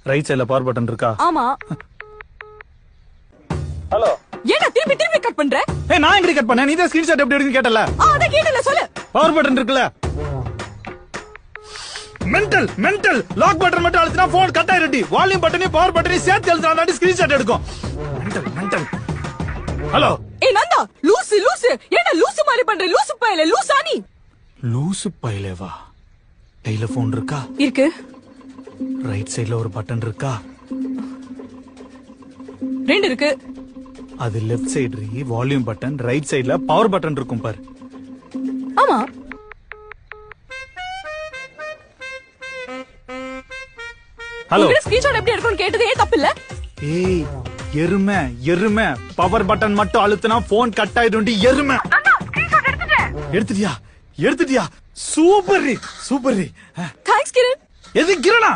Right சைடுல power button இருக்கா? ஆமா. ஹலோ. ஏன்னா திருப்பி கட் பண்ற? ஏய் நான் எங்க கட் பண்ணேன்? நீ தான் ஸ்கிரீன்ஷாட் எப்படி எடுக்கன்னு கேட்டல. அத கேட்டல சொல்லு. பவர் பட்டன் இருக்குல? மென்டல் லாக் பட்டன் மட்டும் அழுத்தினா போன் கட் ஆயிடுடி. வால்யூம் பட்டனையும் பவர் பட்டனையும் சேர்த்து அழுத்தினா தான் ஸ்கிரீன்ஷாட் எடுக்கும். மென்டல். ஹலோ. ஏய் நந்தா, லூசு. ஏன்னா லூசு மாதிரி பண்ற? லூசு பயலே, லூசா நீ? லூசு பயலேவா? கையில போன் இருக்கா? இருக்கு. ரைட் சைடுல ஒரு பட்டன் இருக்கா? 2 இருக்கு. அது left side volume button, right சைடுல பவர் பட்டன் இருக்கும் பாரு. ஆமா. ஹலோ. ஸ்கிரீன்ஷாட் எப்படி எடுக்கணும்னு கேட்டதே தப்பு இல்ல? ஏய் எருமை பவர் பட்டன் மட்டும் அழுத்தினா போன் கட் ஆயிடும்டி எருமை. நந்தா, ஸ்கிரீன்ஷாட் எடுத்துட்டேன். எடுத்துட்டியா? சூப்பர். தேங்க்ஸ் கிரண். எது கிரணா?